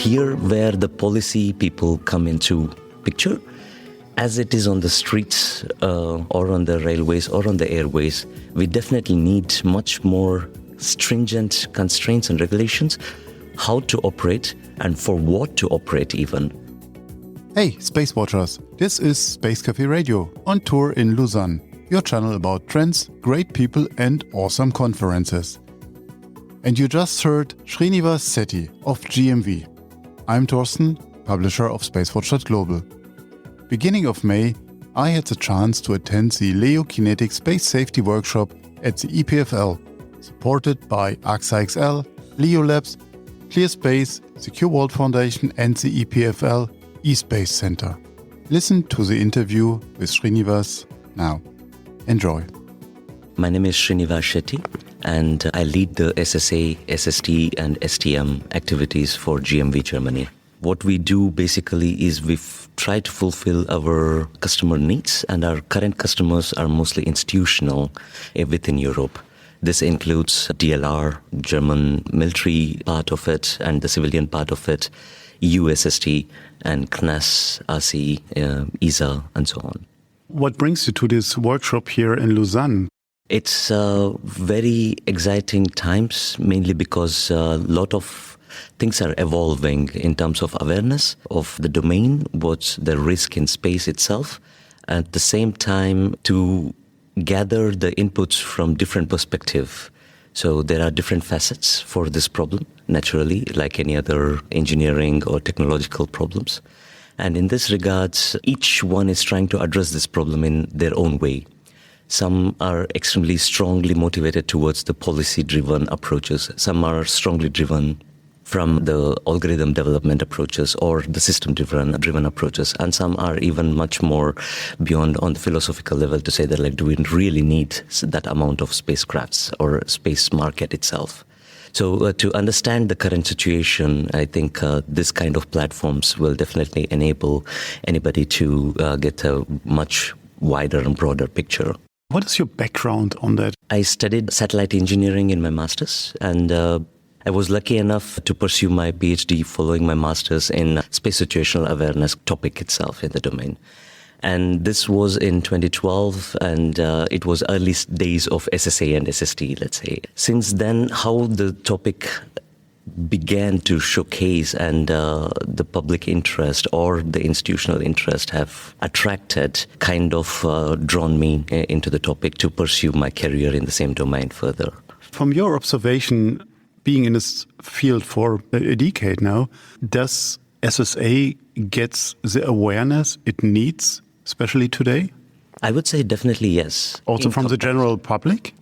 here where the policy people come into picture. As it is on the streets or on the railways or on the airways, we definitely need much more stringent constraints and regulations, how to operate and for what to operate even. Hey, SpaceWatchers, this is Space Café Radio on tour in Lausanne, your channel about trends, great people and awesome conferences. And you just heard Srinivas Setty of GMV. I'm Thorsten, publisher of SpaceWatch.Global. Beginning of May, I had the chance to attend the Kinetic Space Safety Workshop at the EPFL, supported by AXA XL, Leo Labs, ClearSpace, Secure World Foundation and the EPFL eSpace Center. Listen to the interview with Srinivas now. Enjoy. My name is Srinivas Setty and I lead the SSA, SST and STM activities for GMV Germany. What we do basically is we try to fulfill our customer needs, and our current customers are mostly institutional within Europe. This includes DLR, German military part of it and the civilian part of it, EU SST and CNAS, RC, ESA and so on. What brings you to this workshop here in Lausanne? It's very exciting times, mainly because a lot of things are evolving in terms of awareness of the domain, what's the risk in space itself, at the same time to gather the inputs from different perspectives. So there are different facets for this problem, naturally, like any other engineering or technological problems. And in this regards, each one is trying to address this problem in their own way. Some are extremely strongly motivated towards the policy-driven approaches. Some are strongly driven from the algorithm development approaches or the system-driven approaches. And some are even much more beyond on the philosophical level to say that, like, do we really need that amount of spacecrafts or space market itself? So to understand the current situation, I think this kind of platforms will definitely enable anybody to get a much wider and broader picture. What is your background on that? I studied satellite engineering in my master's, and I was lucky enough to pursue my PhD following my master's in space situational awareness topic itself in the domain. And this was in 2012, and it was early days of SSA and SST, let's say. Since then, how the topic began to showcase and the public interest or the institutional interest have attracted, kind of drawn me into the topic to pursue my career in the same domain further. From your observation, being in this field for a decade now, does SSA get the awareness it needs, especially today? I would say definitely yes. Also from the general public?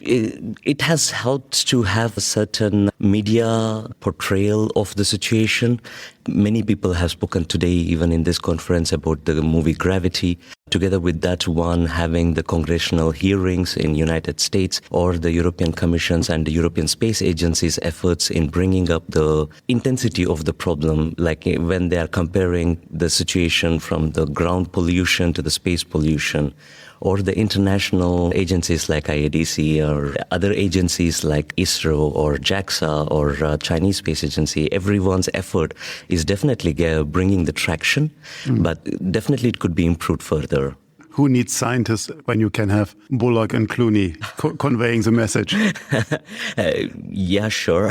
It has helped to have a certain media portrayal of the situation. Many people have spoken today, even in this conference, about the movie Gravity. Together with that one, having the congressional hearings in United States or the European Commission's and the European Space Agency's efforts in bringing up the intensity of the problem, like when they are comparing the situation from the ground pollution to the space pollution, or the international agencies like IADC or other agencies like ISRO or JAXA or Chinese Space Agency, everyone's effort is definitely bringing the traction, but definitely it could be improved further. Who needs scientists when you can have Bullock and Clooney conveying the message? Yeah, sure.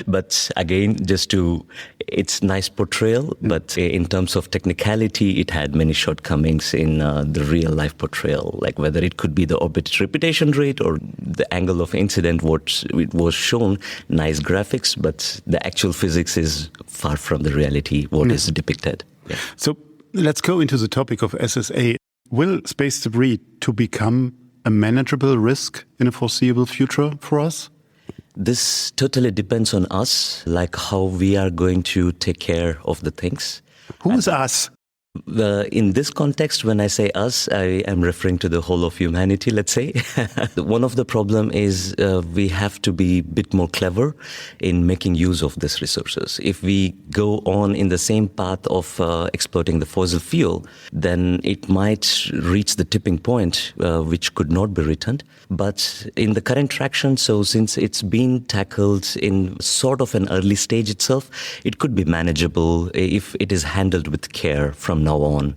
But again, it's nice portrayal, but in terms of technicality, it had many shortcomings in the real life portrayal, like whether it could be the orbit repetition rate or the angle of incident, it was shown, nice graphics, but the actual physics is far from the reality, what is depicted. Yeah. So let's go into the topic of SSA. Will space debris to become a manageable risk in a foreseeable future for us? This totally depends on us, like how we are going to take care of the things. Who is us? In this context, when I say us, I am referring to the whole of humanity, let's say. One of the problem is we have to be a bit more clever in making use of these resources. If we go on in the same path of exploiting the fossil fuel, then it might reach the tipping point, which could not be returned. But in the current traction, so since it's been tackled in sort of an early stage itself, it could be manageable if it is handled with care from now on.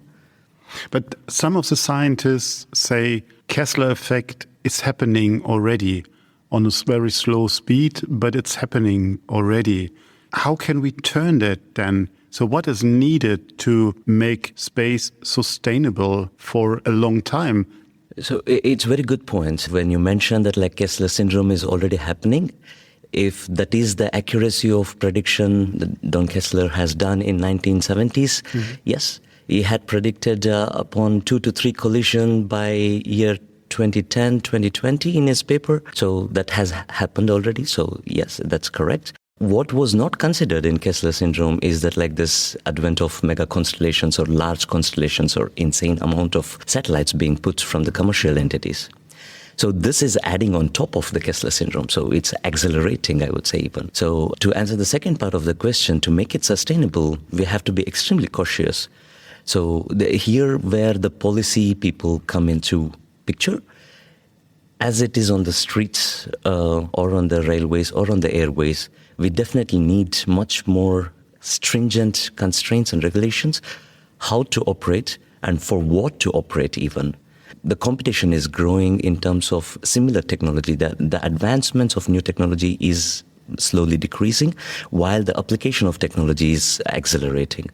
But some of the scientists say Kessler effect is happening already on a very slow speed, but it's happening already. How can we turn that then? So what is needed to make space sustainable for a long time? So it's a very good point when you mention that like Kessler syndrome is already happening. If that is the accuracy of prediction that Don Kessler has done in 1970s, yes, he had predicted upon 2 to 3 collision by year 2010, 2020 in his paper. So that has happened already. So yes, that's correct. What was not considered in Kessler syndrome is that like this advent of mega constellations or large constellations or insane amount of satellites being put from the commercial entities. So this is adding on top of the Kessler syndrome. So it's accelerating, I would say even. So to answer the second part of the question, to make it sustainable, we have to be extremely cautious. So here where the policy people come into picture, as it is on the streets or on the railways or on the airways, we definitely need much more stringent constraints and regulations, how to operate and for what to operate even. The competition is growing in terms of similar technology. The advancements of new technology is slowly decreasing while the application of technology is accelerating.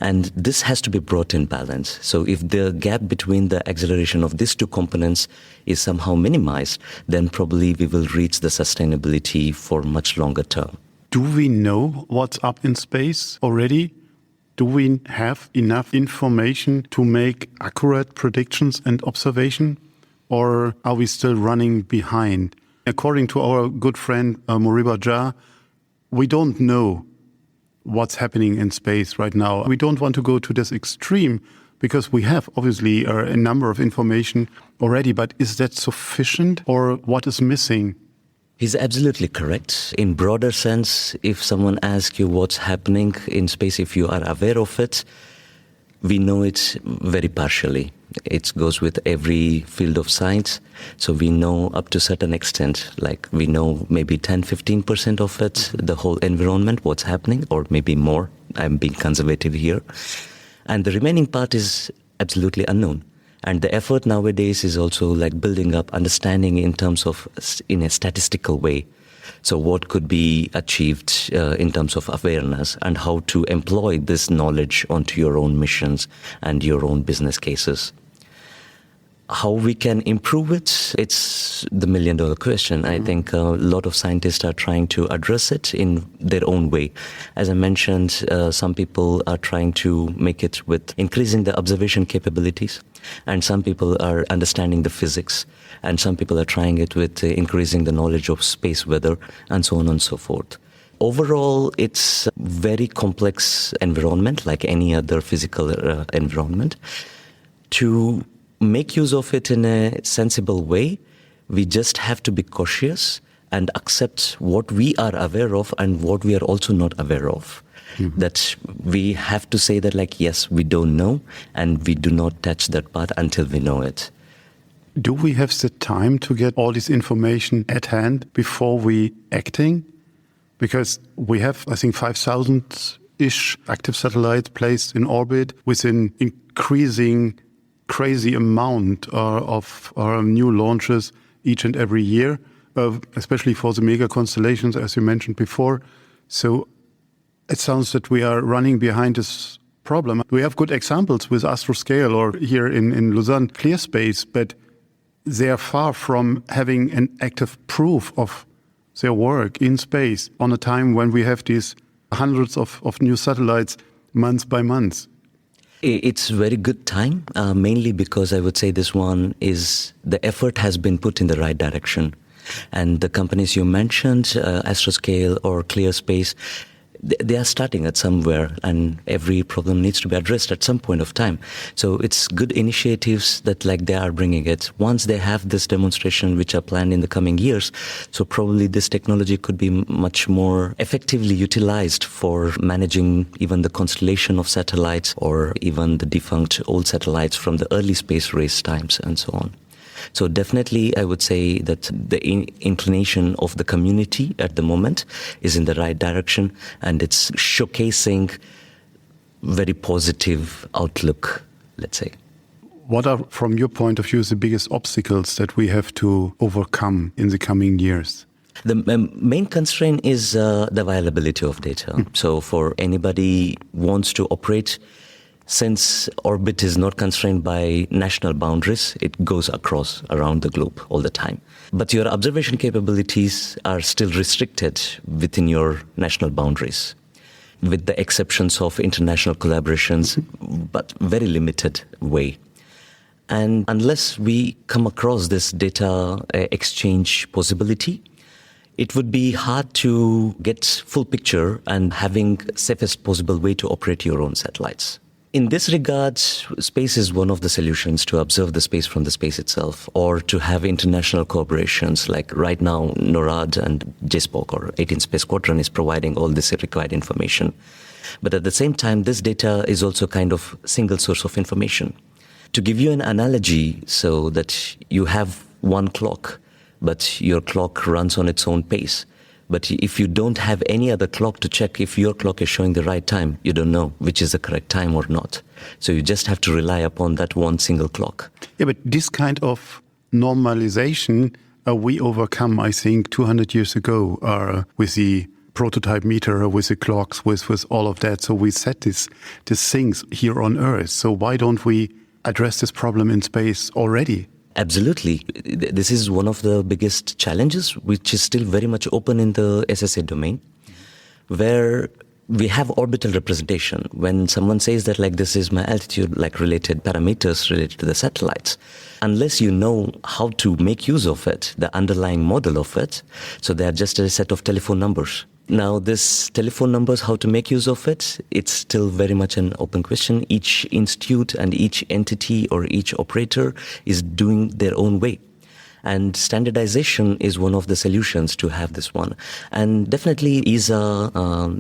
And this has to be brought in balance. So if the gap between the acceleration of these two components is somehow minimized, then probably we will reach the sustainability for much longer term. Do we know what's up in space already? Do we have enough information to make accurate predictions and observation? Or are we still running behind? According to our good friend Moriba Jah, we don't know what's happening in space right now. We don't want to go to this extreme because we have obviously a number of information already, but is that sufficient or what is missing? He's absolutely correct. In broader sense, if someone asks you what's happening in space, if you are aware of it, we know it very partially. It goes with every field of science. So we know up to a certain extent, like we know maybe 10-15% of it, the whole environment, what's happening, or maybe more. I'm being conservative here. And the remaining part is absolutely unknown. And the effort nowadays is also like building up understanding in terms of, in a statistical way. So what could be achieved in terms of awareness and how to employ this knowledge onto your own missions and your own business cases. How we can improve it, it's the million-dollar question. I think a lot of scientists are trying to address it in their own way. As I mentioned, some people are trying to make it with increasing the observation capabilities, and some people are understanding the physics, and some people are trying it with increasing the knowledge of space weather, and so on and so forth. Overall, it's a very complex environment, like any other physical environment. To make use of it in a sensible way, we just have to be cautious and accept what we are aware of and what we are also not aware of. That we have to say that like, yes, we don't know and we do not touch that part until we know it. Do we have the time to get all this information at hand before we acting? Because we have, I think, 5,000-ish active satellites placed in orbit with an increasing crazy amount of new launches each and every year, especially for the mega constellations, as you mentioned before. So it sounds that we are running behind this problem. We have good examples with Astroscale or here in Lausanne, ClearSpace, but they are far from having an active proof of their work in space on a time when we have these hundreds of new satellites month by month. It's a very good time, mainly because I would say this one is the effort has been put in the right direction. And the companies you mentioned, Astroscale or ClearSpace, They are starting at somewhere, and every problem needs to be addressed at some point of time. So it's good initiatives that like they are bringing it. Once they have this demonstration, which are planned in the coming years, so probably this technology could be much more effectively utilized for managing even the constellation of satellites or even the defunct old satellites from the early space race times and so on. So definitely, I would say that the inclination of the community at the moment is in the right direction, and it's showcasing very positive outlook, let's say. What are, from your point of view, the biggest obstacles that we have to overcome in the coming years? The main constraint is the availability of data. So for anybody who wants to operate, since orbit is not constrained by national boundaries, it goes across around the globe all the time. But your observation capabilities are still restricted within your national boundaries, with the exceptions of international collaborations, but very limited way. And unless we come across this data exchange possibility, it would be hard to get full picture and having safest possible way to operate your own satellites. In this regard, space is one of the solutions to observe the space from the space itself, or to have international collaborations like right now NORAD and JSPOC or 18th Space Squadron is providing all this required information. But at the same time, this data is also kind of single source of information. To give you an analogy, so that you have one clock, but your clock runs on its own pace. But if you don't have any other clock to check if your clock is showing the right time, you don't know which is the correct time or not. So you just have to rely upon that one single clock. Yeah, but this kind of normalization we overcome, I think, 200 years ago with the prototype meter, with the clocks, with all of that. So we set these things here on Earth. So why don't we address this problem in space already? Absolutely. This is one of the biggest challenges, which is still very much open in the SSA domain, where we have orbital representation. When someone says that like this is my altitude, like related parameters related to the satellites, unless you know how to make use of it, the underlying model of it, so they are just a set of telephone numbers. Now, this telephone numbers, how to make use of it, it's still very much an open question. Each institute and each entity or each operator is doing their own way. And standardization is one of the solutions to have this one. And definitely ESA,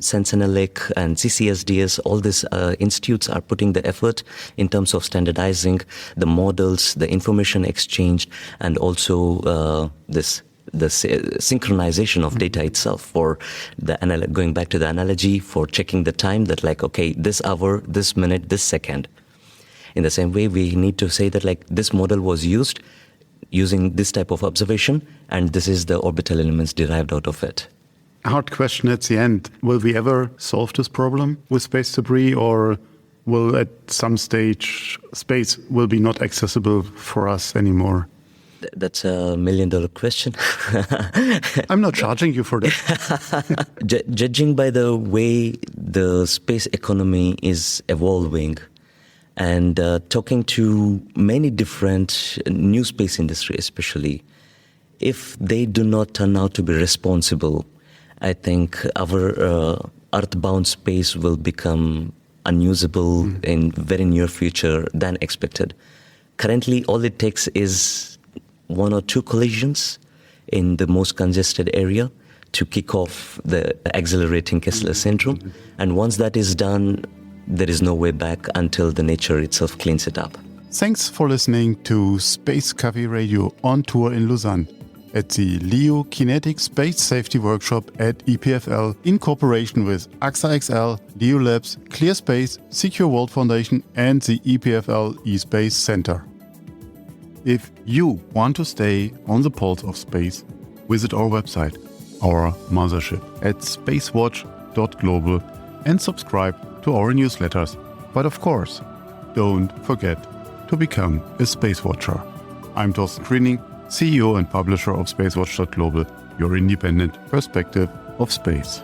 Sentinelic and CCSDS, all these institutes are putting the effort in terms of standardizing the models, the information exchange, and also the synchronization of data itself for the going back to the analogy for checking the time that like, okay, this hour, this minute, this second. In the same way, we need to say that like this model was used using this type of observation, and this is the orbital elements derived out of it. Hard question at the end. Will we ever solve this problem with space debris, or will at some stage space will be not accessible for us anymore? That's $1 million question. I'm not charging you for that. Judging by the way the space economy is evolving, and talking to many different new space industry especially, if they do not turn out to be responsible, I think our earthbound space will become unusable in very near future than expected. Currently, all it takes is 1 or 2 collisions in the most congested area to kick off the accelerating Kessler syndrome. And once that is done, there is no way back until the nature itself cleans it up. Thanks for listening to Space Café Radio on tour in Lausanne at the LEO Kinetic Space Safety Workshop at EPFL in cooperation with AXA XL, LEO Labs, ClearSpace, Secure World Foundation and the EPFL eSpace Center. If you want to stay on the pulse of space, visit our website, our mothership at SpaceWatch.Global, and subscribe to our newsletters. But of course, don't forget to become a Space Watcher. I'm Thorsten Kriening, CEO and publisher of SpaceWatch.Global, your independent perspective of space.